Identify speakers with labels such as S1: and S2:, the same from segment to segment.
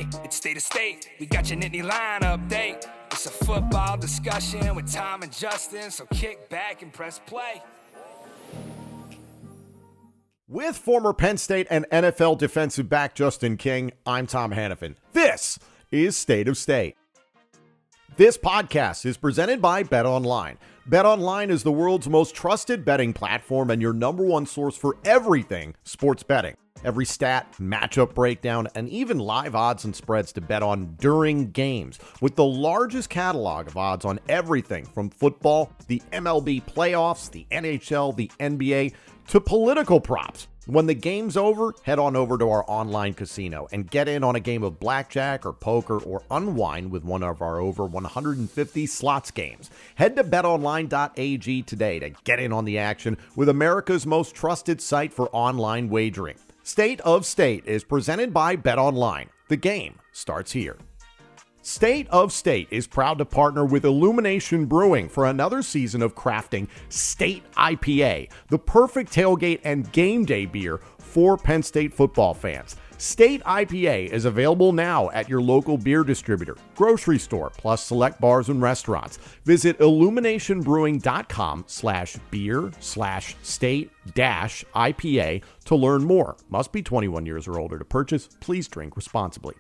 S1: Hey, it's State of State. We got your Nittany Line update. It's a football discussion with Tom and Justin, so kick back and press play.
S2: With former Penn State and NFL defensive back Justin King, I'm Tom Hannafin. This is State of State. This podcast is presented by BetOnline. BetOnline is the world's most trusted betting platform and your number one source for everything sports betting. Every stat, matchup breakdown, and even live odds and spreads to bet on during games. With the largest catalog of odds on everything from football, the MLB playoffs, the NHL, the NBA, to political props. When the game's over, head on over to our online casino and get in on a game of blackjack or poker or unwind with one of our over 150 slots games. Head to betonline.ag today to get in on the action with America's most trusted site for online wagering. State of State is presented by BetOnline. The game starts here. State of State is proud to partner with Illumination Brewing for another season of crafting State IPA, the perfect tailgate and game day beer for Penn State football fans. State IPA is available now at your local beer distributor, grocery store, plus select bars and restaurants. Visit illuminationbrewing.com/beer/state-IPA to learn more. Must be 21 years or older to purchase. Please drink responsibly.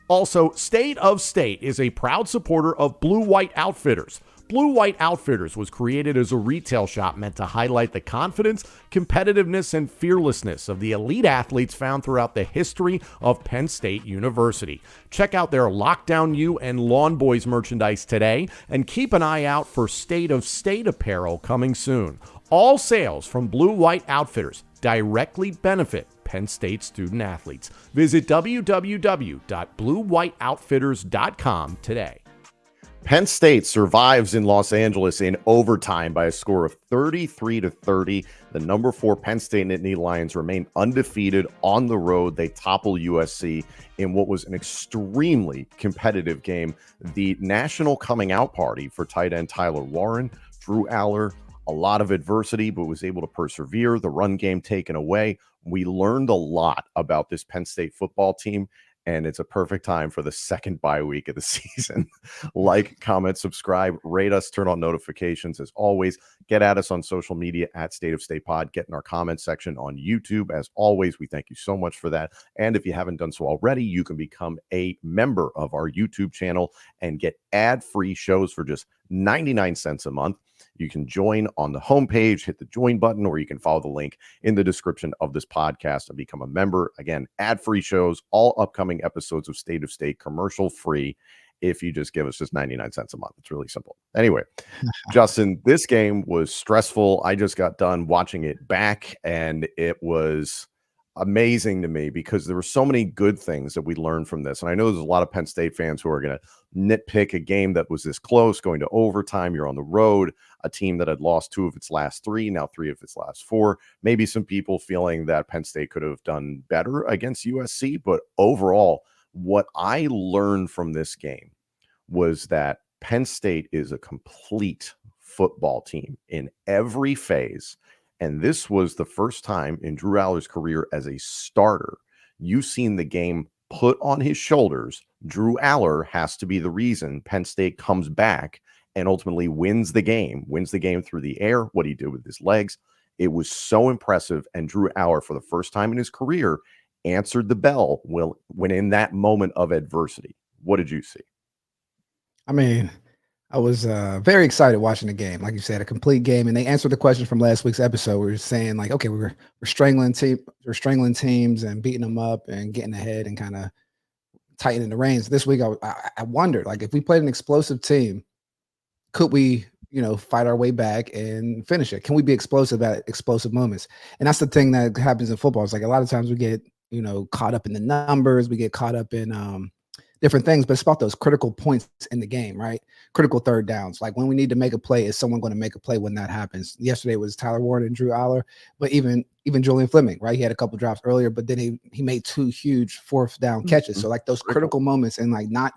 S2: Also, State of State is a proud supporter of Blue White Outfitters. Blue White Outfitters was created as a retail shop meant to highlight the confidence, competitiveness, and fearlessness of the elite athletes found throughout the history of Penn State University. Check out their Lockdown U and Lawn Boys merchandise today, and keep an eye out for State of State apparel coming soon. All sales from Blue White Outfitters directly benefit Penn State student athletes. Visit www.bluewhiteoutfitters.com today. Penn State survives in Los Angeles in overtime by a score of 33-30. The number 4 Penn State Nittany Lions remain undefeated on the road. They topple USC in what was an extremely competitive game. The national coming out party for tight end Tyler Warren, Drew Allar, a lot of adversity, but was able to persevere. The run game taken away. We learned a lot about this Penn State football team, and it's a perfect time for the second bye week of the season. Like, comment, subscribe, rate us, turn on notifications. As always, get at us on social media at State of State Pod. Get in our comment section on YouTube. As always, we thank you so much for that. And if you haven't done so already, you can become a member of our YouTube channel and get ad-free shows for just 99 cents a month. You can join on the homepage, hit the join button, or you can follow the link in the description of this podcast and become a member. Again, ad-free shows, all upcoming episodes of State commercial-free if you just give us just 99 cents a month. It's really simple. Anyway, Justin, this game was stressful. I just got done watching it back, and it was amazing to me because there were so many good things that we learned from this. And I know there's a lot of Penn State fans who are going to nitpick a game that was this close, going to overtime. You're on the road, a team that had lost 2 of its last 3, now 3 of its last 4. Maybe some people feeling that Penn State could have done better against USC. But overall, what I learned from this game was that Penn State is a complete football team in every phase. And this was the first time in Drew Allar's career as a starter you've seen the game put on his shoulders. Drew Allar has to be the reason Penn State comes back and ultimately wins the game through the air, what he did with his legs. It was so impressive. And Drew Allar, for the first time in his career, answered the bell when in that moment of adversity. What did you see?
S3: I mean, I was very excited watching the game. Like you said, a complete game. And they answered the question from last week's episode. We were saying, like, okay, we're strangling teams and beating them up and getting ahead and kind of tightening the reins. This week, I wondered, like, if we played an explosive team, could we, fight our way back and finish it? Can we be explosive at explosive moments? And that's the thing that happens in football. It's like a lot of times we get, caught up in the numbers. We get caught up in different things, but it's about those critical points in the game, right? Critical third downs. Like when we need to make a play, is someone going to make a play when that happens? Yesterday was Tyler Warren and Drew Allar, but even Julian Fleming, right? He had a couple drops earlier, but then he made 2 huge 4th down catches. So like those critical moments and like not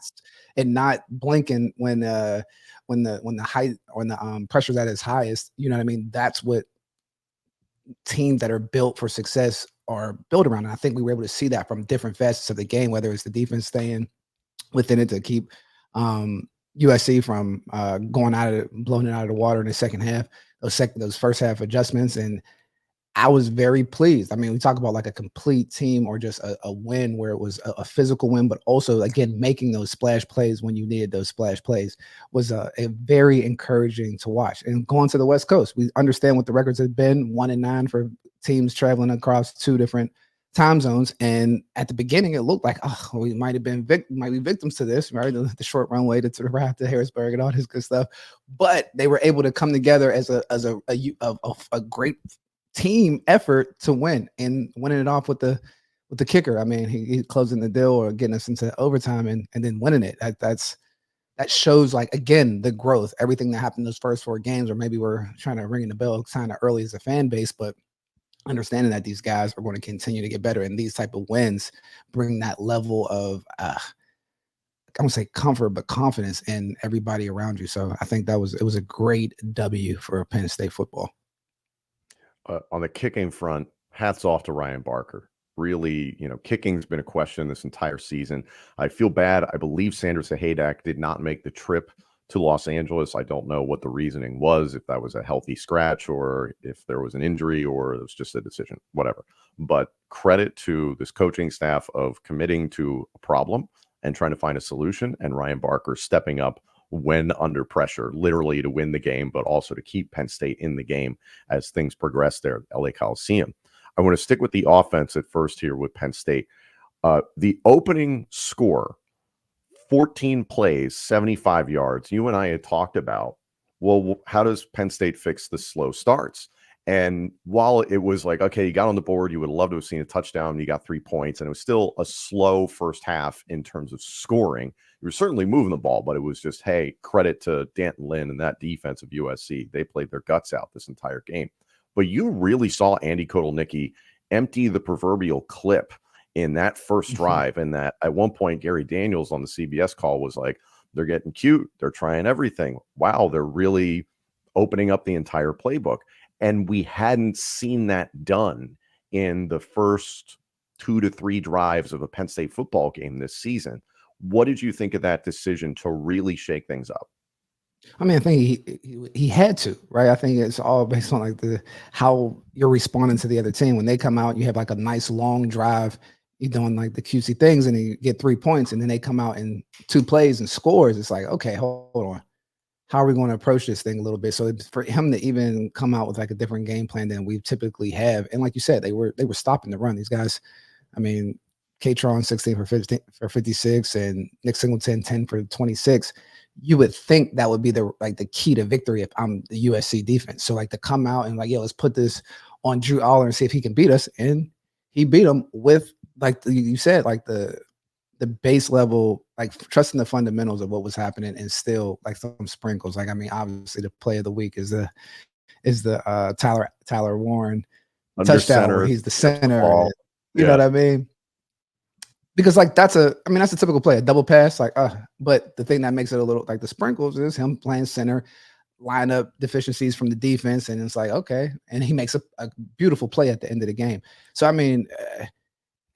S3: blinking when the height or when the pressure's at its highest, you know what I mean? That's what teams that are built for success are built around. And I think we were able to see that from different facets of the game, whether it's the defense staying within it to keep USC from blowing it out of the water in the second half, those first half adjustments. And I was very pleased. I mean, we talk about like a complete team or just a win where it was a physical win, but also, again, making those splash plays when you needed those splash plays was a very encouraging to watch. And going to the West Coast, we understand what the records have been, 1-9 for teams traveling across 2 different time zones. And at the beginning, it looked like, oh, we might be victims to this, right? The short runway to the ride to Harrisburg and all this good stuff. But they were able to come together as a great team effort to win, and winning it off with the kicker. I mean, he closing the deal or getting us into overtime and then winning it. That shows, like, again, the growth, everything that happened in those first 4 games, or maybe we're trying to ring the bell kind of early as a fan base, but understanding that these guys are going to continue to get better, and these type of wins bring that level of I won't say comfort, but confidence in everybody around you. So I think it was a great W for Penn State football.
S2: On the kicking front, hats off to Ryan Barker. Really, kicking's been a question this entire season. I feel bad. I believe Sanders Hadak did not make the trip to Los Angeles. I don't know what the reasoning was, if that was a healthy scratch or if there was an injury or it was just a decision, whatever. But credit to this coaching staff of committing to a problem and trying to find a solution, and Ryan Barker stepping up when under pressure, literally to win the game, but also to keep Penn State in the game as things progress there at LA Coliseum. I want to stick with the offense at first here with Penn State. The opening score, 14 plays, 75 yards. You and I had talked about, well, how does Penn State fix the slow starts? And while it was like, okay, you got on the board, you would love to have seen a touchdown, you got 3 points, and it was still a slow first half in terms of scoring. You were certainly moving the ball, but it was just, hey, credit to Danton Lynn and that defense of USC. They played their guts out this entire game. But you really saw Andy Kotelnicki empty the proverbial clip in that first drive, and that at one point, Gary Daniels on the CBS call was like, they're getting cute. They're trying everything. Wow, they're really opening up the entire playbook. And we hadn't seen that done in the first 2 to 3 drives of a Penn State football game this season. What did you think of that decision to really shake things up?
S3: I mean, I think he had to, right? I think it's all based on like how you're responding to the other team. When they come out, you have like a nice long drive, you're doing like the cutesy things, and you get 3 points, and then they come out in 2 plays and scores. It's like, okay, hold on. How are we going to approach this thing a little bit? So for him to even come out with like a different game plan than we typically have, and like you said, they were stopping the run. These guys, I mean, Katron 16 for 56, and Nick Singleton 10 for 26. You would think that would be the key to victory if I'm the USC defense. So like to come out and like, let's put this on Drew Allar and see if he can beat us, and he beat him with, like you said, like the base level, like trusting the fundamentals of what was happening, and still like some sprinkles. Like, I mean, obviously the play of the week is the Tyler Warren touchdown where he's the center. You know what I mean? Because like that's a typical play, a double pass, but the thing that makes it a little like the sprinkles is him playing center, line up deficiencies from the defense, and it's like, okay, and he makes a beautiful play at the end of the game. So I mean,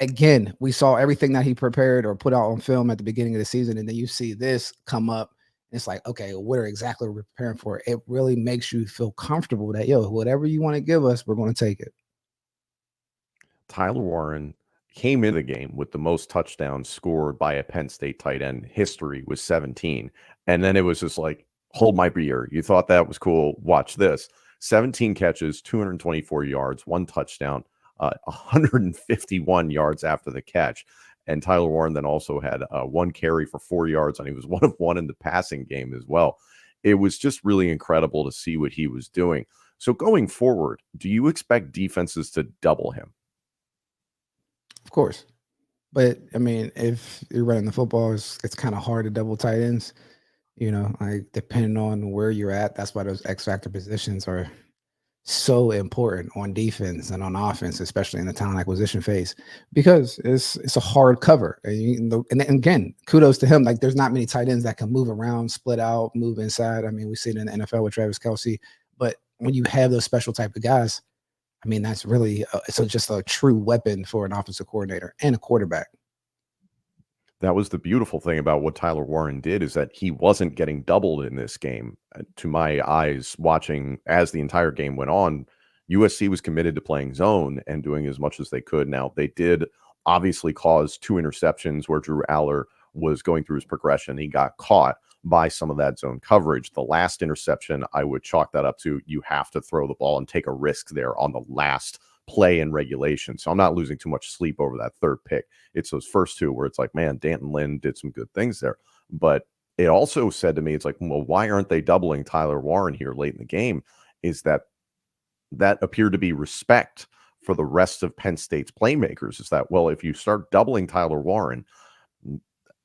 S3: again, we saw everything that he prepared or put out on film at the beginning of the season, and then you see this come up, and it's like, okay, what are exactly we're preparing for? It really makes you feel comfortable that, whatever you want to give us, we're going to take it.
S2: Tyler Warren came into the game with the most touchdowns scored by a Penn State tight end history with 17. And then it was just like, hold my beer. You thought that was cool. Watch this. 17 catches, 224 yards, 1 touchdown, 151 yards after the catch. And Tyler Warren then also had 1 carry for 4 yards, and he was 1 of 1 in the passing game as well. It was just really incredible to see what he was doing. So going forward, do you expect defenses to double him?
S3: Of course. But I mean, if you're running the football, it's kind of hard to double tight ends, like depending on where you're at. That's why those X factor positions are so important on defense and on offense, especially in the talent acquisition phase, because it's a hard cover. And again, kudos to him. Like, there's not many tight ends that can move around, split out, move inside. I mean, we see it in the NFL with Travis Kelce. But when you have those special type of guys, I mean, that's really so just a true weapon for an offensive coordinator and a quarterback.
S2: That was the beautiful thing about what Tyler Warren did, is that he wasn't getting doubled in this game. To my eyes, watching as the entire game went on, USC was committed to playing zone and doing as much as they could. Now, they did obviously cause 2 interceptions where Drew Allar was going through his progression. He got caught by some of that zone coverage. The last interception, I would chalk that up to, you have to throw the ball and take a risk there on the last play in regulation. So I'm not losing too much sleep over that third pick. It's those first 2 where it's like, man, Danton Lynn did some good things there. But it also said to me, it's like, well, why aren't they doubling Tyler Warren here late in the game? Is that appeared to be respect for the rest of Penn State's playmakers. Is that, well, if you start doubling Tyler Warren,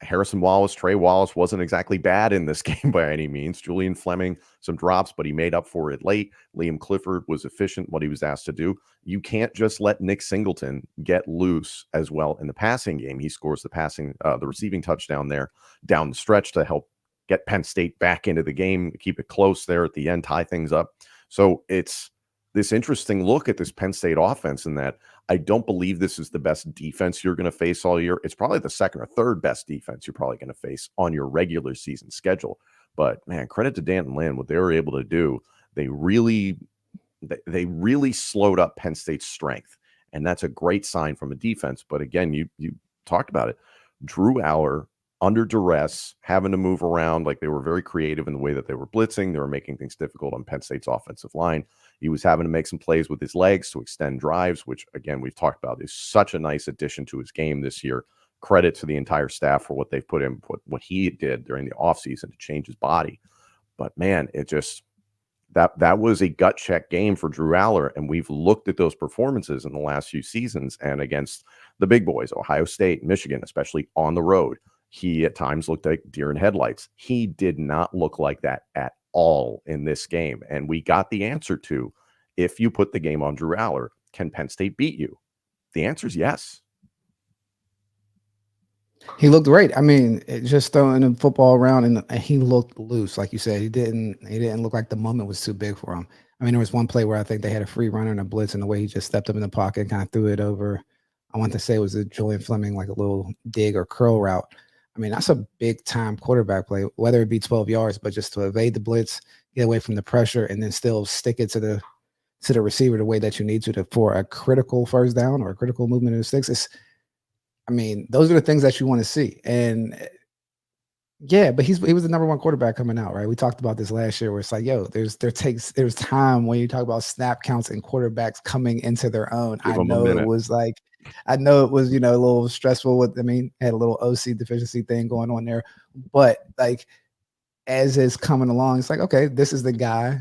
S2: Harrison Wallace, Trey Wallace wasn't exactly bad in this game by any means. Julian Fleming, some drops, but he made up for it late. Liam Clifford was efficient what he was asked to do. You can't just let Nick Singleton get loose as well in the passing game. He scores the receiving touchdown there down the stretch to help get Penn State back into the game, keep it close there at the end, tie things up. So it's this interesting look at this Penn State offense, in that I don't believe this is the best defense you're going to face all year. It's probably the second or third best defense you're probably going to face on your regular season schedule. But man, credit to Danton Lynn, what they were able to do. They really slowed up Penn State's strength, and that's a great sign from a defense. But again, you talked about it. Drew Allar, under duress, having to move around, like they were very creative in the way that they were blitzing. They were making things difficult on Penn State's offensive line. He was having to make some plays with his legs to extend drives, which, again, we've talked about is such a nice addition to his game this year. Credit to the entire staff for what they've put in, what he did during the offseason to change his body. But man, it just, that was a gut check game for Drew Allar. And we've looked at those performances in the last few seasons, and against the big boys, Ohio State, Michigan, especially on the road, he at times looked like deer in headlights. He did not look like that at all in this game. And we got the answer to, if you put the game on Drew Allar, can Penn State beat you? The answer is yes.
S3: He looked great. I mean, just throwing the football around, and he looked loose, like you said. He didn't look like the moment was too big for him. I mean, there was one play where I think they had a free runner and a blitz, and the way he just stepped up in the pocket and kind of threw it over. I want to say it was a Julian Fleming, like a little dig or curl route. I mean, that's a big time quarterback play, whether it be 12 yards, but just to evade the blitz, get away from the pressure, and then still stick it to the receiver the way that you need to for a critical first down or a critical movement of the sticks. I mean, those are the things that you want to see. And yeah, but he was the number 1 quarterback coming out, right? We talked about this last year, where it's like, yo, there's time when you talk about snap counts and quarterbacks coming into their own. I know it was, a little stressful had a little OC deficiency thing going on there, but like, as is coming along, it's like, okay, this is the guy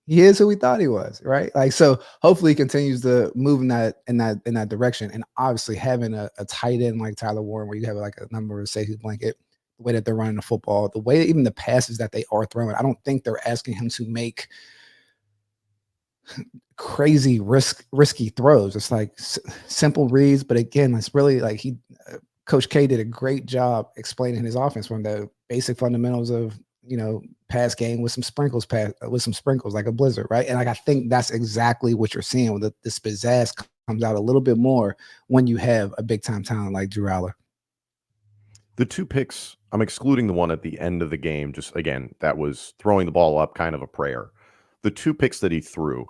S3: he is who we thought he was, right? Like, so hopefully he continues to move in that direction. And obviously having a tight end like Tyler Warren, where you have like a number of safety blanket, the way that they're running the football, the way that even the passes that they are throwing, I don't think they're asking him to make crazy risky throws. It's like simple reads, but again, it's really like Coach K did a great job explaining his offense from the basic fundamentals of, pass game with some sprinkles like a blizzard, right? And like, I think that's exactly what you're seeing, with this pizzazz comes out a little bit more when you have a big time talent like Drew Allar.
S2: The 2 picks, I'm excluding the one at the end of the game. Just again, that was throwing the ball up, kind of a prayer. The 2 picks that he threw,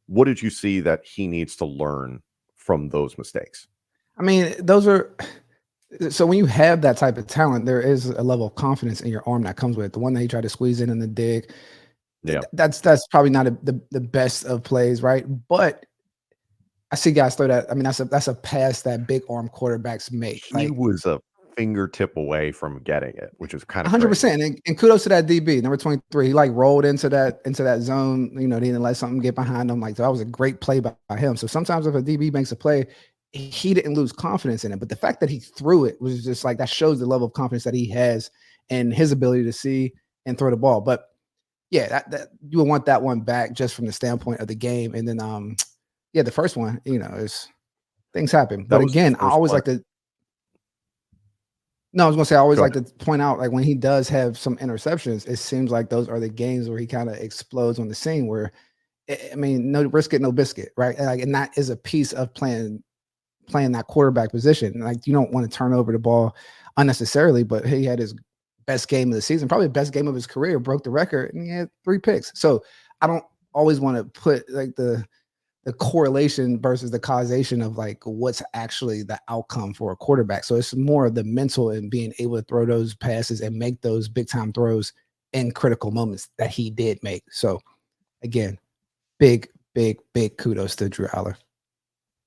S2: what did you see that he needs to learn from those mistakes?
S3: I mean, those are. So when you have that type of talent, there is a level of confidence in your arm that comes with it. The one that he tried to squeeze in the dig, that's probably not the best of plays, right? But I see guys throw that. I mean, that's a pass that big arm quarterbacks make.
S2: He was a fingertip away from getting it, which is kind of
S3: 100%. And kudos to that DB, number 23. He like rolled into that zone. They didn't let something get behind him. Like, that was a great play by him. So sometimes if a DB makes a play, he didn't lose confidence in it, but the fact that he threw it was just like, that shows the level of confidence that he has and his ability to see and throw the ball. But yeah, that you would want that one back just from the standpoint of the game. And then, the first one, is things happen. But again, I always like to. No, I was going to say, I always like to point out, like, when he does have some interceptions, it seems like those are the games where he kind of explodes on the scene, where I mean, no risk it, no biscuit, right? Like, and that is a piece of playing that quarterback position. Like, you don't want to turn over the ball unnecessarily, but he had his best game of the season, probably the best game of his career, broke the record, and he had 3 picks. So I don't always want to put like the correlation versus the causation of like what's actually the outcome for a quarterback. So it's more of the mental and being able to throw those passes and make those big time throws in critical moments that he did make. So again, big kudos to Drew Allar.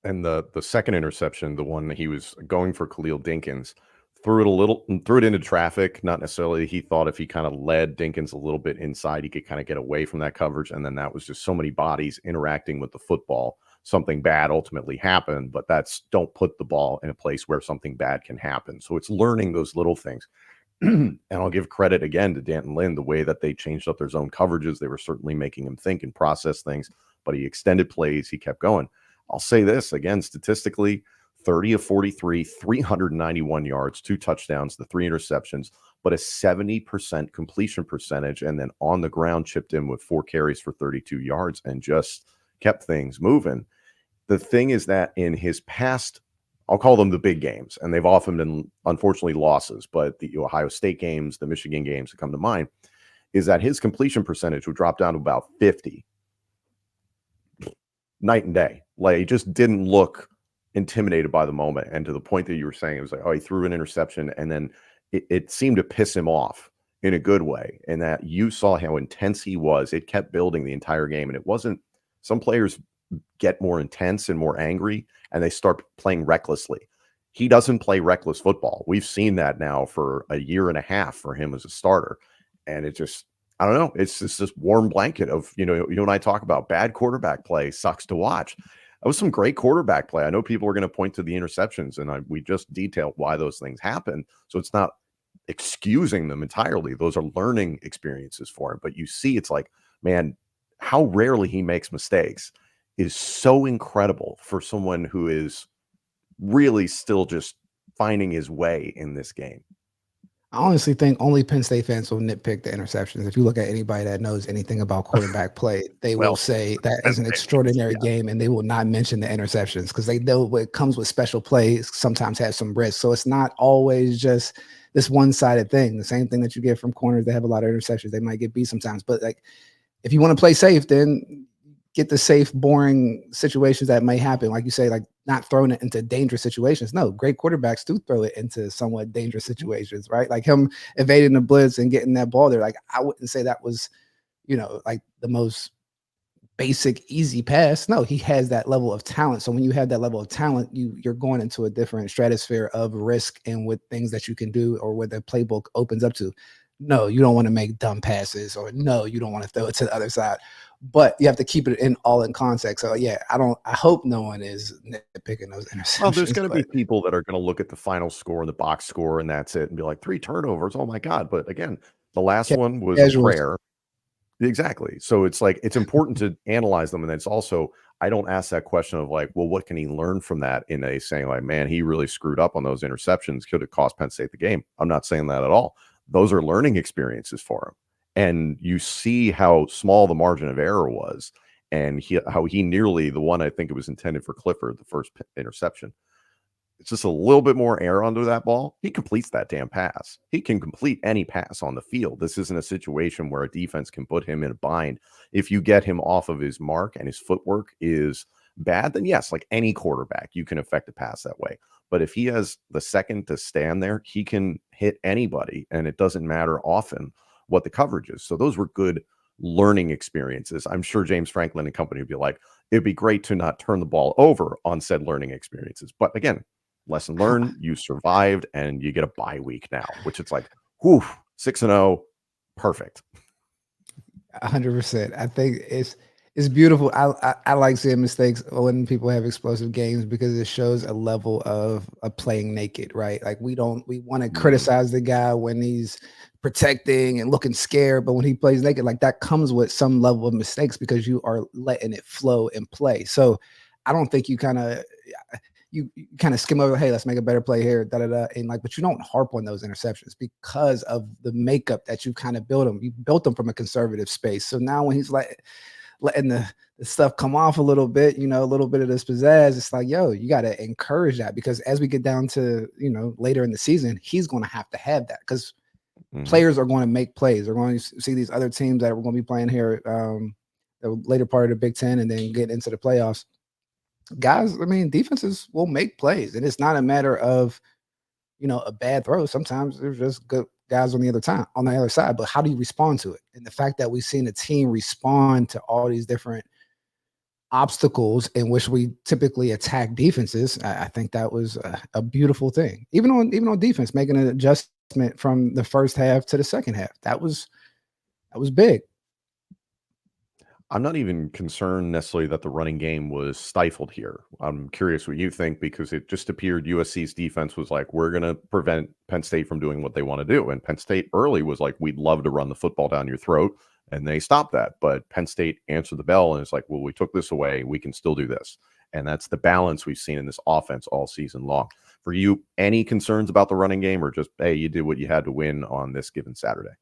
S2: And the second interception, the one that he was going for Khalil Dinkins, threw it into traffic. Not necessarily. He thought if he kind of led Dinkins a little bit inside, he could kind of get away from that coverage. And then that was just so many bodies interacting with the football. Something bad ultimately happened, but don't put the ball in a place where something bad can happen. So it's learning those little things. And I'll give credit again to Danton Lynn, the way that they changed up their zone coverages. They were certainly making him think and process things, but he extended plays. He kept going. I'll say this again, statistically, 30 of 43, 391 yards, 2 touchdowns, the 3 interceptions, but a 70% completion percentage. And then on the ground, chipped in with 4 carries for 32 yards and just kept things moving. The thing is that in his past, I'll call them the big games, and they've often been, unfortunately, losses, but the Ohio State games, the Michigan games that come to mind, is that his completion percentage would drop down to about 50. Night and day. Like, he just didn't look intimidated by the moment. And to the point that you were saying, it was like, oh, he threw an interception, and then it seemed to piss him off in a good way. And that you saw how intense he was. It kept building the entire game. And it wasn't, some players get more intense and more angry, and they start playing recklessly. He doesn't play reckless football. We've seen that now for a year and a half for him as a starter. And it just, I don't know. It's just this warm blanket of, you and I talk about bad quarterback play sucks to watch. That was some great quarterback play. I know people are going to point to the interceptions, and we just detailed why those things happen. So it's not excusing them entirely. Those are learning experiences for him. But you see, it's like, man, how rarely he makes mistakes is so incredible for someone who is really still just finding his way in this game.
S3: I honestly think only Penn State fans will nitpick the interceptions. If you look at anybody that knows anything about quarterback play, they will say that is an extraordinary game, and they will not mention the interceptions because they know what comes with special plays sometimes has some risk. So it's not always just this one-sided thing. The same thing that you get from corners that have a lot of interceptions. They might get beat sometimes. But like, if you want to play safe, then get the safe, boring situations that may happen. Like you say, like not throwing it into dangerous situations. No, great quarterbacks do throw it into somewhat dangerous situations, right? Like him evading the blitz and getting that ball there. Like, I wouldn't say that was, like the most basic, easy pass. No, he has that level of talent. So when you have that level of talent, you're going into a different stratosphere of risk and with things that you can do or what the playbook opens up to. No, you don't want to make dumb passes, or no, you don't want to throw it to the other side. But you have to keep it in context. So yeah, I hope no one is nitpicking those interceptions.
S2: Well, there's going to be people that are going to look at the final score and the box score, and that's it, and be like, 3 turnovers. Oh my God. But again, the last one was a prayer. Exactly. So it's like, it's important to analyze them. And it's also, I don't ask that question of like, well, what can he learn from that, in a saying like, man, he really screwed up on those interceptions. Could have cost Penn State the game. I'm not saying that at all. Those are learning experiences for him. And you see how small the margin of error was, and how he nearly, the one, I think it was intended for Clifford, the first interception. It's just a little bit more air under that ball. He completes that damn pass. He can complete any pass on the field. This isn't a situation where a defense can put him in a bind. If you get him off of his mark and his footwork is bad, then yes, like any quarterback, you can affect a pass that way. But if he has the second to stand there, he can hit anybody, and it doesn't matter often what the coverage is. So those were good learning experiences. I'm sure James Franklin and company would be like, it'd be great to not turn the ball over on said learning experiences. But again, lesson learned, you survived, and you get a bye week now, which it's like, whew, 6-0, perfect.
S3: 100%. I think it's beautiful. I like seeing mistakes when people have explosive games, because it shows a level of playing naked, right? Like we want to criticize the guy when he's protecting and looking scared, but when he plays naked, like that comes with some level of mistakes because you are letting it flow and play. So I don't think you kind of skim over, hey, let's make a better play here, and like, but you don't harp on those interceptions because of the makeup that you kind of built them. You built them from a conservative space. So now when he's like letting the the stuff come off a little bit, a little bit of this pizzazz. It's like, yo, you got to encourage that, because as we get down to, later in the season, he's going to have that, because players are going to make plays. They're going to see these other teams that we're going to be playing here, the later part of the Big Ten, and then get into the playoffs. Guys, defenses will make plays, and it's not a matter of, a bad throw. Sometimes there's just good guys on the other side, but how do you respond to it? And the fact that we've seen a team respond to all these different obstacles in which we typically attack defenses, I think that was a beautiful thing. Even on defense, making an adjustment from the first half to the second half, that was big.
S2: I'm not even concerned necessarily that the running game was stifled here. I'm curious what you think, because it just appeared USC's defense was like, we're going to prevent Penn State from doing what they want to do. And Penn State early was like, we'd love to run the football down your throat. And they stopped that. But Penn State answered the bell, and it's like, well, we took this away. We can still do this. And that's the balance we've seen in this offense all season long. For you, any concerns about the running game, or just, hey, you did what you had to win on this given Saturday?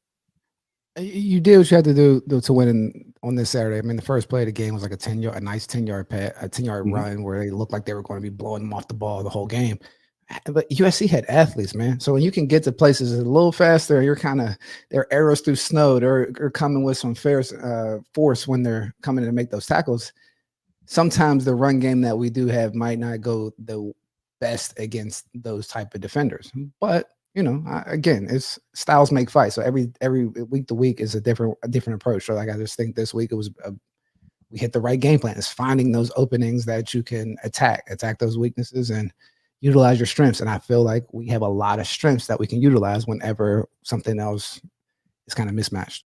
S3: You did what you had to do to win on this Saturday. The first play of the game was like a nice 10-yard pass, a 10-yard run where they looked like they were going to be blowing them off the ball the whole game. But USC had athletes, man. So when you can get to places a little faster, you're they're arrows through snow. They're coming with some force when they're coming to make those tackles. Sometimes the run game that we do have might not go the best against those type of defenders, but again, it's styles make fights. So every week to week is a different approach. So I just think this week it was we hit the right game plan. It's finding those openings that you can attack those weaknesses and utilize your strengths. And I feel like we have a lot of strengths that we can utilize whenever something else is kind of mismatched.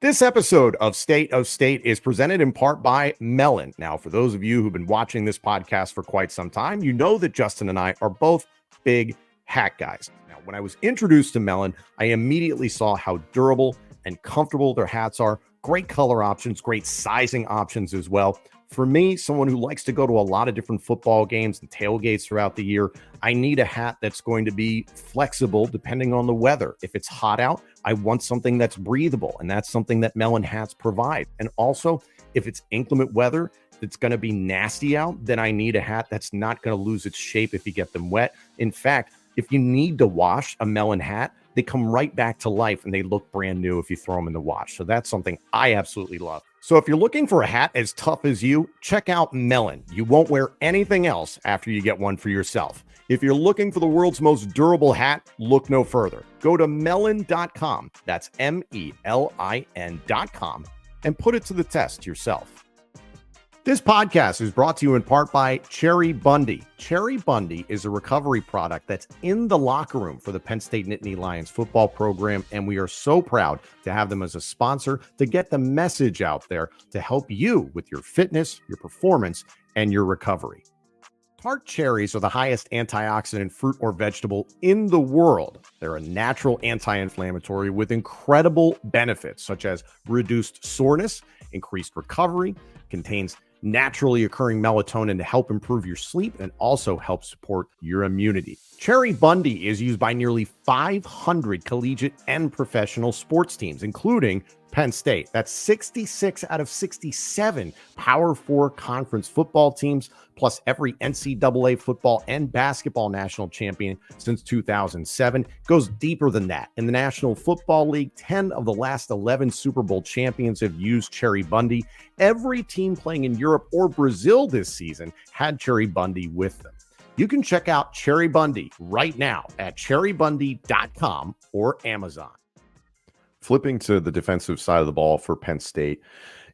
S2: This episode of State of State is presented in part by Melon. Now, for those of you who've been watching this podcast for quite some time, you know that Justin and I are both big hat guys. Now, when I was introduced to Melon, I immediately saw how durable and comfortable their hats are. Great color options, great sizing options as well. For me, someone who likes to go to a lot of different football games and tailgates throughout the year, I need a hat that's going to be flexible depending on the weather. If it's hot out, I want something that's breathable, and that's something that Melon hats provide. And also, if it's inclement weather, that's going to be nasty out, then I need a hat that's not going to lose its shape if you get them wet. In fact, if you need to wash a Melon hat, they come right back to life and they look brand new if you throw them in the wash. So that's something I absolutely love. So if you're looking for a hat as tough as you, check out Melon. You won't wear anything else after you get one for yourself. If you're looking for the world's most durable hat, look no further. Go to melon.com. That's MELIN.com and put it to the test yourself. This podcast is brought to you in part by Cherry Bundy. Cherry Bundy is a recovery product that's in the locker room for the Penn State Nittany Lions football program, and we are so proud to have them as a sponsor to get the message out there to help you with your fitness, your performance, and your recovery. Tart cherries are the highest antioxidant fruit or vegetable in the world. They're a natural anti-inflammatory with incredible benefits such as reduced soreness, increased recovery, contains naturally occurring melatonin to help improve your sleep and also help support your immunity. Cherry Bundy is used by nearly 500 collegiate and professional sports teams, including Penn State. That's 66 out of 67 Power 4 conference football teams, plus every NCAA football and basketball national champion since 2007. Goes deeper than that. In the National Football League, 10 of the last 11 Super Bowl champions have used Cherry Bundy. Every team playing in Europe or Brazil this season had Cherry Bundy with them. You can check out Cherry Bundy right now at cherrybundy.com or Amazon. Flipping to the defensive side of the ball for Penn State,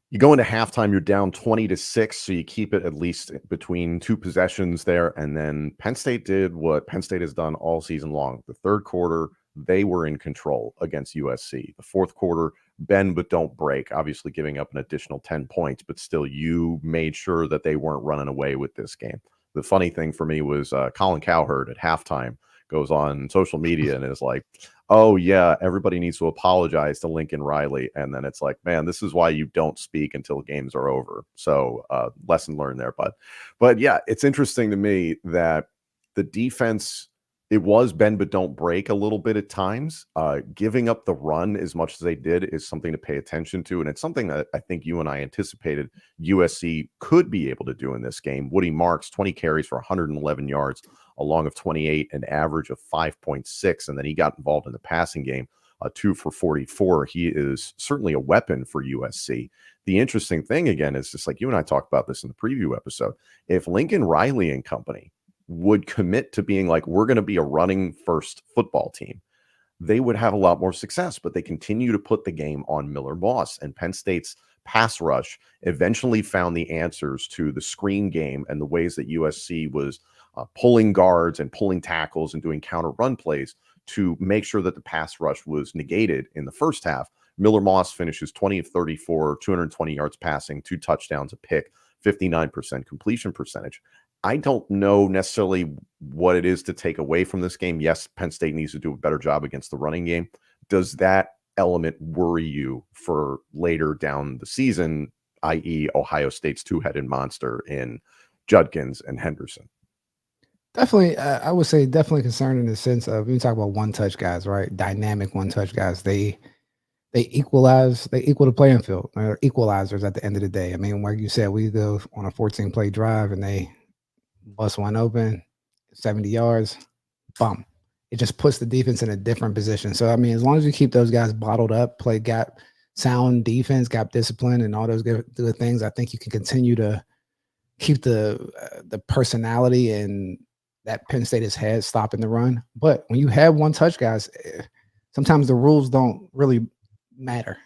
S2: you go into halftime, you're down 20-6, so you keep it at least between two possessions there. And then Penn State did what Penn State has done all season long. The third quarter, they were in control against USC. The fourth quarter, bend but don't break, obviously giving up an additional 10 points, but still you made sure that they weren't running away with this game. The funny thing for me was Colin Cowherd at halftime goes on social media and is like, oh yeah, everybody needs to apologize to Lincoln Riley. And then it's like, man, this is why you don't speak until games are over. So lesson learned there. But yeah, it's interesting to me that the defense It was bend but don't break a little bit at times. Giving up the run as much as they did is something to pay attention to, and it's something that I think you and I anticipated USC could be able to do in this game. Woody Marks, 20 carries for 111 yards, a long of 28, an average of 5.6, and then he got involved in the passing game, 2 for 44. He is certainly a weapon for USC. The interesting thing, again, is just like you and I talked about this in the preview episode, if Lincoln Riley and company would commit to being like, we're going to be a running first football team, they would have a lot more success. But they continue to put the game on Miller Moss, and Penn State's pass rush eventually found the answers to the screen game and the ways that USC was pulling guards and pulling tackles and doing counter run plays to make sure that the pass rush was negated in the first half. Miller Moss finishes 20 of 34, 220 yards passing, 2 touchdowns, a pick, 59% completion percentage. I don't know necessarily what it is to take away from this game. Yes, Penn State needs to do a better job against the running game. Does that element worry you for later down the season, i.e. Ohio State's two-headed monster in Judkins and Henderson?
S3: Definitely, I would say definitely concerned in the sense of, when you talk about one-touch guys, right? Dynamic one-touch guys. They equal the playing field. They're equalizers at the end of the day. I mean, like you said, we go on a 14-play drive and they bust one open, 70 yards, bum. It just puts the defense in a different position. So, I mean, as long as you keep those guys bottled up, play gap, sound defense, gap discipline, and all those good things, I think you can continue to keep the personality and that Penn State has had stopping the run. But when you have one-touch guys, sometimes the rules don't really matter.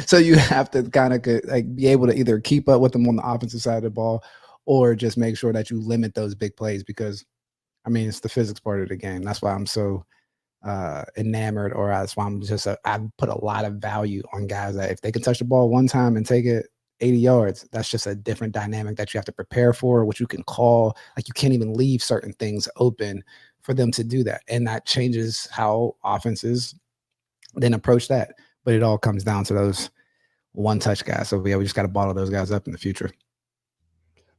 S3: So you have to kind of like be able to either keep up with them on the offensive side of the ball, or just make sure that you limit those big plays, because I mean, it's the physics part of the game. That's why I'm so enamored, or that's why I put a lot of value on guys that if they can touch the ball one time and take it 80 yards, that's just a different dynamic that you have to prepare for, which you can call. Like, you can't even leave certain things open for them to do that. And that changes how offenses then approach that. But it all comes down to those one-touch guys. So, yeah, we just got to bottle those guys up in the future.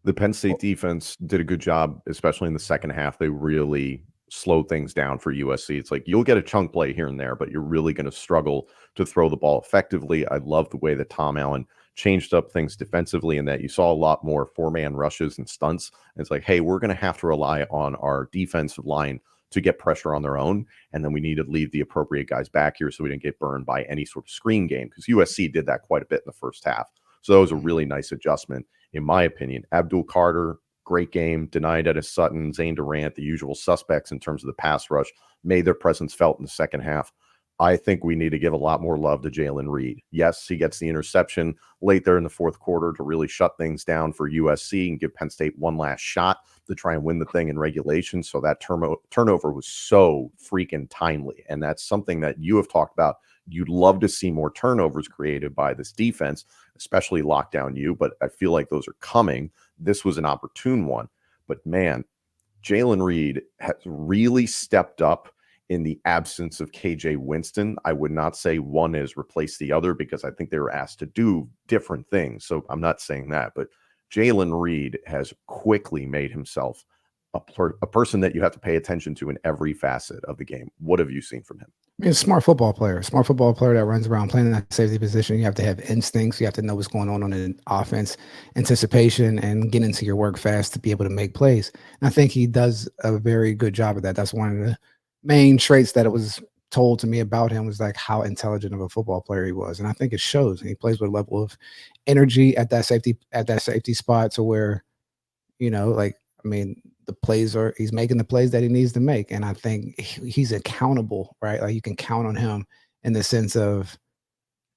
S2: The Penn State defense did a good job, especially in the second half. They really slowed things down for USC. It's like you'll get a chunk play here and there, but you're really going to struggle to throw the ball effectively. I love the way that Tom Allen changed up things defensively, and that you saw a lot more four-man rushes and stunts. It's like, hey, we're going to have to rely on our defensive line to get pressure on their own, and then we need to leave the appropriate guys back here so we didn't get burned by any sort of screen game, because USC did that quite a bit in the first half. So that was a really nice adjustment, in my opinion. Abdul Carter, great game. Denied Dennis Sutton, Zane Durant, the usual suspects in terms of the pass rush, made their presence felt in the second half. I think we need to give a lot more love to Jalen Reed. Yes, he gets the interception late there in the fourth quarter to really shut things down for USC and give Penn State one last shot to try and win the thing in regulation. So that turnover was so freaking timely. And that's something that you have talked about. You'd love to see more turnovers created by this defense, especially lockdown U, but I feel like those are coming. This was an opportune one. But man, Jalen Reed has really stepped up in the absence of KJ Winston. I would not say one has replaced the other, because I think they were asked to do different things. So I'm not saying that, but Jalen Reed has quickly made himself a person that you have to pay attention to in every facet of the game. What have you seen from him?
S3: I mean, a smart football player that runs around playing in that safety position. You have to have instincts. You have to know what's going on in offense, anticipation, and get into your work fast to be able to make plays. And I think he does a very good job of that. That's one of the main traits that it was told to me about him, was like how intelligent of a football player he was. And I think it shows. He plays with a level of energy at that safety spot, to where, like, I mean, he's making the plays that he needs to make. And I think he's accountable, right? Like, you can count on him in the sense of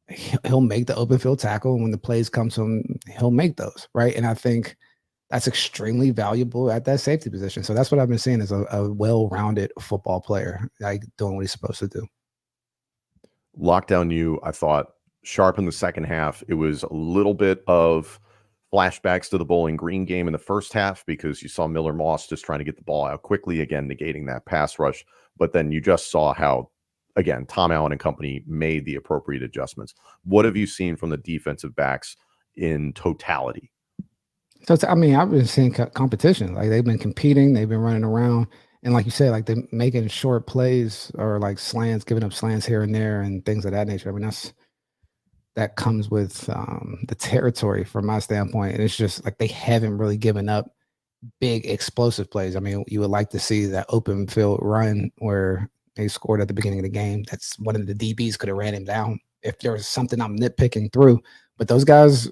S3: he'll make the open field tackle. And when the plays come to him, he'll make those, right? And I think that's extremely valuable at that safety position. So that's what I've been seeing, is a well-rounded football player, like doing what he's supposed to do.
S2: Lockdown U, I thought, sharp in the second half. It was a little bit of flashbacks to the Bowling Green game in the first half, because you saw Miller Moss just trying to get the ball out quickly, again, negating that pass rush. But then you just saw how, again, Tom Allen and company made the appropriate adjustments. What have you seen from the defensive backs in totality?
S3: So, I mean, I've been seeing competition. Like, they've been competing. They've been running around. And like you said, like they making short plays or like slants, giving up slants here and there and things of that nature. I mean, that comes with the territory from my standpoint. And it's just like they haven't really given up big explosive plays. I mean, you would like to see that open field run where they scored at the beginning of the game. That's one of the DBs could have ran him down if there was something I'm nitpicking through. But those guys,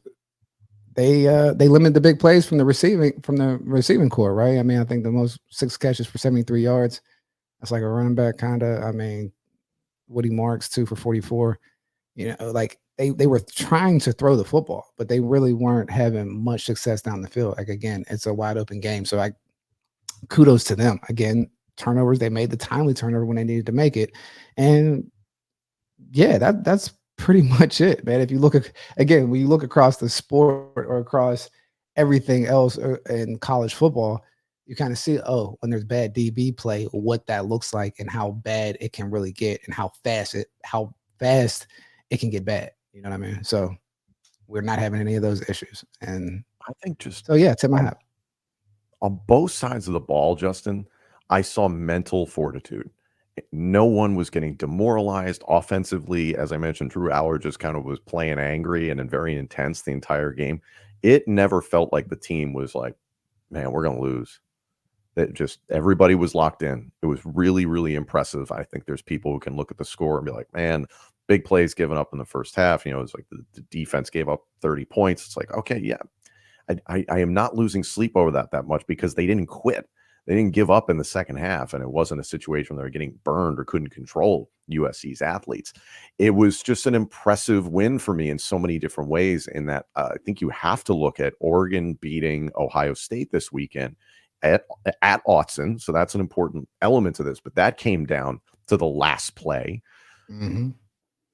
S3: they limit the big plays from the receiving core, right? I mean, I think the most 6 catches for 73 yards. That's like a running back kind of. I mean, Woody Marks 2 for 44. You know, like they were trying to throw the football, but they really weren't having much success down the field. Like again, it's a wide open game. So I kudos to them. Again, turnovers, they made the timely turnover when they needed to make it. And yeah, that's pretty much it, man. If you look at again, when you look across the sport or across everything else in college football, you kind of see, oh, when there's bad DB play, what that looks like and how bad it can really get and how fast it can get bad. You know what I mean? So we're not having any of those issues. And
S2: I think just
S3: so yeah, tip my hat.
S2: on both sides of the ball, Justin, I saw mental fortitude. No one was getting demoralized offensively. As I mentioned, Drew Allar just kind of was playing angry and very intense the entire game. It never felt like the team was like, man, we're going to lose. That just everybody was locked in. It was really, really impressive. I think there's people who can look at the score and be like, man, big plays given up in the first half. You know, it's like the defense gave up 30 points. It's like, okay, yeah, I am not losing sleep over that much because they didn't quit. They didn't give up in the second half, and it wasn't a situation where they were getting burned or couldn't control USC's athletes. It was just an impressive win for me in so many different ways in that I think you have to look at Oregon beating Ohio State this weekend at Autzen. So that's an important element to this, but that came down to the last play.
S3: Mm-hmm.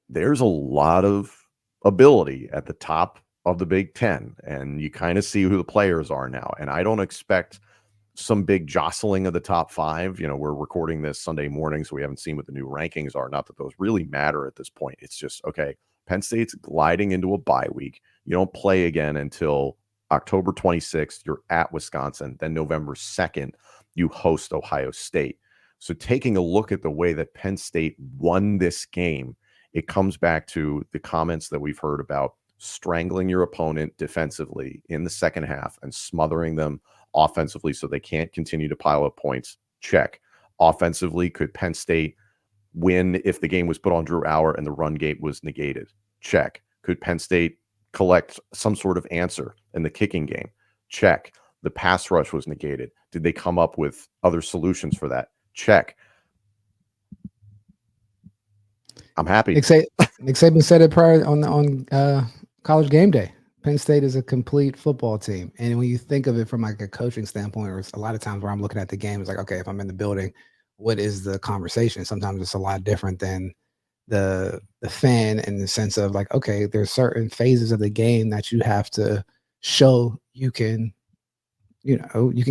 S2: There's a lot of ability at the top of the Big Ten, and you kind of see who the players are now. And I don't expect some big jostling of the top 5. You know, we're recording this Sunday morning, so we haven't seen what the new rankings are. Not that those really matter at this point. It's just, okay, Penn State's gliding into a bye week. You don't play again until October 26th. You're at Wisconsin. Then November 2nd, you host Ohio State. So taking a look at the way that Penn State won this game, it comes back to the comments that we've heard about strangling your opponent defensively in the second half and smothering them offensively so they can't continue to pile up points. Check. Offensively, could Penn State win if the game was put on Drew Allar and the run game was negated? Check. Could Penn State collect some sort of answer in the kicking game? Check. The pass rush was negated. Did they come up with other solutions for that? Check. I'm happy.
S3: Nick Saban said it prior on College Game Day. Penn State is a complete football team. And when you think of it from like a coaching standpoint, or a lot of times where I'm looking at the game, it's like, okay, if I'm in the building, what is the conversation? Sometimes it's a lot different than the fan in the sense of like, okay, there's certain phases of the game that you have to show you can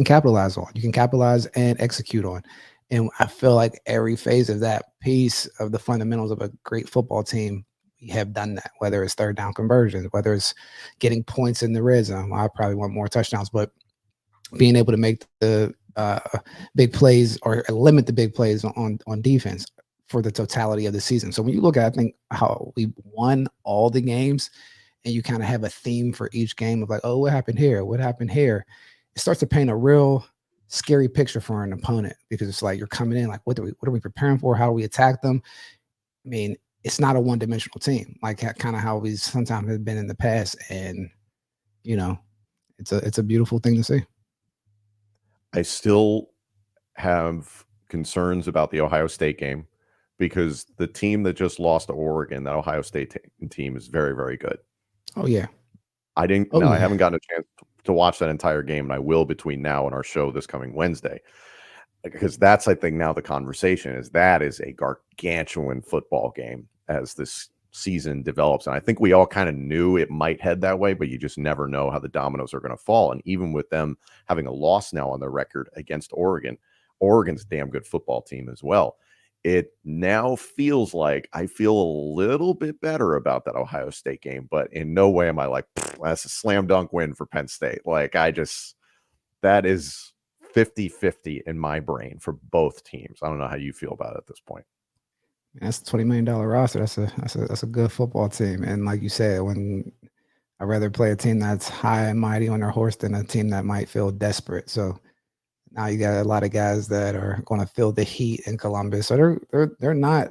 S3: capitalize on. You can capitalize and execute on. And I feel like every phase of that piece of the fundamentals of a great football team, we have done that, whether it's third down conversions, whether it's getting points in the red zone. I probably want more touchdowns, but being able to make the big plays or limit the big plays on defense for the totality of the season. So when you look at, I think, how we won all the games and you kind of have a theme for each game of like, oh, what happened here? What happened here? It starts to paint a real scary picture for an opponent because it's like you're coming in like, what are we preparing for? How do we attack them? I mean, it's not a one-dimensional team, like kind of how we sometimes have been in the past. And, you know, it's a beautiful thing to see.
S2: I still have concerns about the Ohio State game because the team that just lost to Oregon, that Ohio State team is very, very good.
S3: Oh, yeah.
S2: I haven't gotten a chance to watch that entire game, and I will between now and our show this coming Wednesday, because that's, I think, now the conversation is that is a gargantuan football game as this season develops. And I think we all kind of knew it might head that way, but you just never know how the dominoes are going to fall. And even with them having a loss now on their record against Oregon, Oregon's a damn good football team as well. It now feels like I feel a little bit better about that Ohio State game, but in no way am I like, that's a slam dunk win for Penn State. Like that is 50-50 in my brain for both teams. I don't know how you feel about it at this point.
S3: That's a $20 million roster. That's a good football team. And like you said, when I'd rather play a team that's high and mighty on their horse than a team that might feel desperate. So now you got a lot of guys that are going to feel the heat in Columbus. So they're not.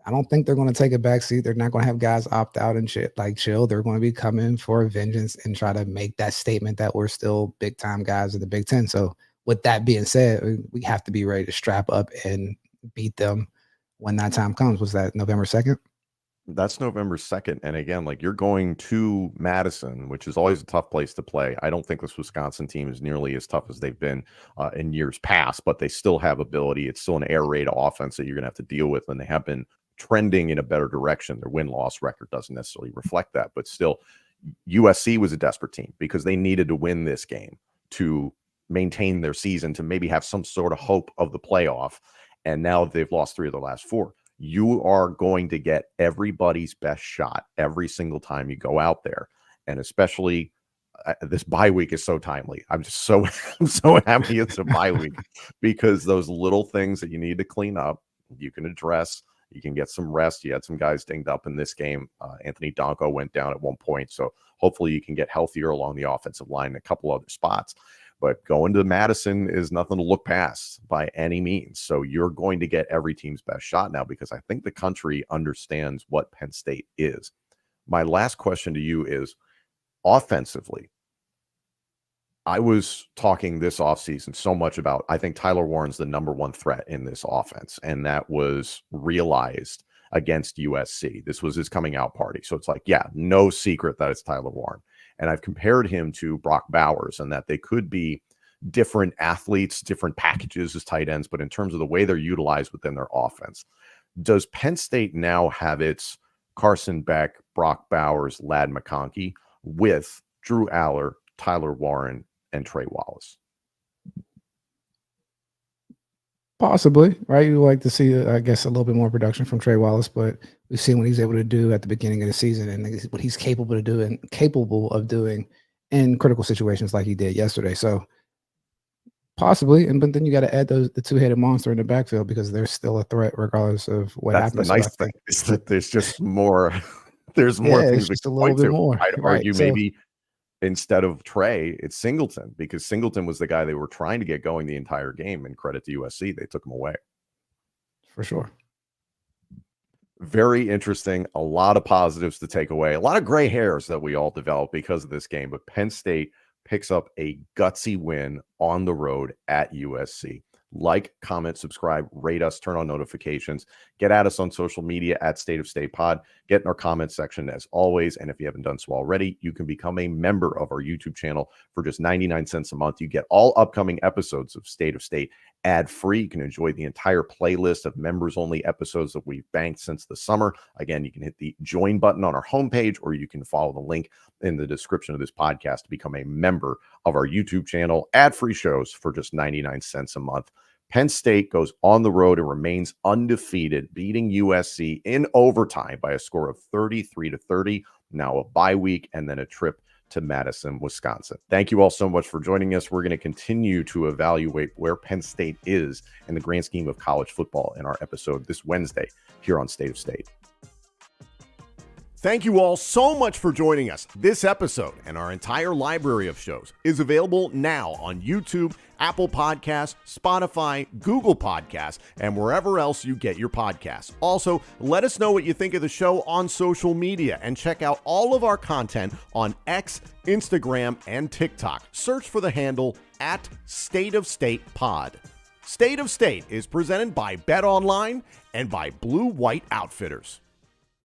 S3: I don't think they're going to take a backseat. They're not going to have guys opt out and shit like chill. They're going to be coming for vengeance and try to make that statement that we're still big time guys of the Big Ten. So with that being said, we have to be ready to strap up and beat them when that time comes. Was that November 2nd?
S2: That's November 2nd. And again, like, you're going to Madison, which is always a tough place to play. I don't think this Wisconsin team is nearly as tough as they've been in years past, but they still have ability. It's still an air raid offense that you're going to have to deal with, and they have been trending in a better direction. Their win-loss record doesn't necessarily reflect that, but still, USC was a desperate team because they needed to win this game to maintain their season, to maybe have some sort of hope of the playoff. And now they've lost 3 of their last 4. You are going to get everybody's best shot every single time you go out there. And especially this bye week is so timely. I'm so happy it's a bye week, because those little things that you need to clean up, you can address. You can get some rest. You had some guys dinged up in this game. Anthony Donko went down at one point. So hopefully you can get healthier along the offensive line in a couple other spots. But going to Madison is nothing to look past by any means. So you're going to get every team's best shot now, because I think the country understands what Penn State is. My last question to you is, offensively, I was talking this offseason so much about, I think Tyler Warren's the number 1 threat in this offense, and that was realized against USC. This was his coming out party. So it's like, yeah, no secret that it's Tyler Warren. And I've compared him to Brock Bowers, and that they could be different athletes, different packages as tight ends, but in terms of the way they're utilized within their offense. Does Penn State now have its Carson Beck, Brock Bowers, Ladd McConkey with Drew Allar, Tyler Warren, and Trey Wallace?
S3: Possibly, right? You like to see, I guess, a little bit more production from Trey Wallace, but we've seen what he's able to do at the beginning of the season, and what he's capable of doing in critical situations like he did yesterday. So possibly, but then you got to add the 2-headed monster in the backfield, because they're still a threat regardless of what
S2: happens.
S3: That's
S2: the nice thing is that there's just more. There's more things
S3: just a little bit more.
S2: I'd argue maybe instead of Trey, it's Singleton, because Singleton was the guy they were trying to get going the entire game, and credit to USC, they took him away.
S3: For sure.
S2: Very interesting. A lot of positives to take away. A lot of gray hairs that we all developed because of this game, but Penn State picks up a gutsy win on the road at USC. Like, comment, subscribe, rate us, turn on notifications, get at us on social media at State of State Pod, get in our comments section as always. And if you haven't done so already, you can become a member of our YouTube channel for just 99 cents a month. You get all upcoming episodes of State of State ad-free. You can enjoy the entire playlist of members-only episodes that we've banked since the summer. Again, you can hit the join button on our homepage, or you can follow the link in the description of this podcast to become a member of our YouTube channel. Ad-free shows for just 99 cents a month. Penn State goes on the road and remains undefeated, beating USC in overtime by a score of 33-30. Now a bye week and then a trip to Madison, Wisconsin. Thank you all so much for joining us. We're going to continue to evaluate where Penn State is in the grand scheme of college football in our episode this Wednesday here on State of State. Thank you all so much for joining us. This episode and our entire library of shows is available now on YouTube, Apple Podcasts, Spotify, Google Podcasts, and wherever else you get your podcasts. Also, let us know what you think of the show on social media, and check out all of our content on X, Instagram, and TikTok. Search for the handle at State of State Pod. State of State is presented by Bet Online and by Blue White Outfitters.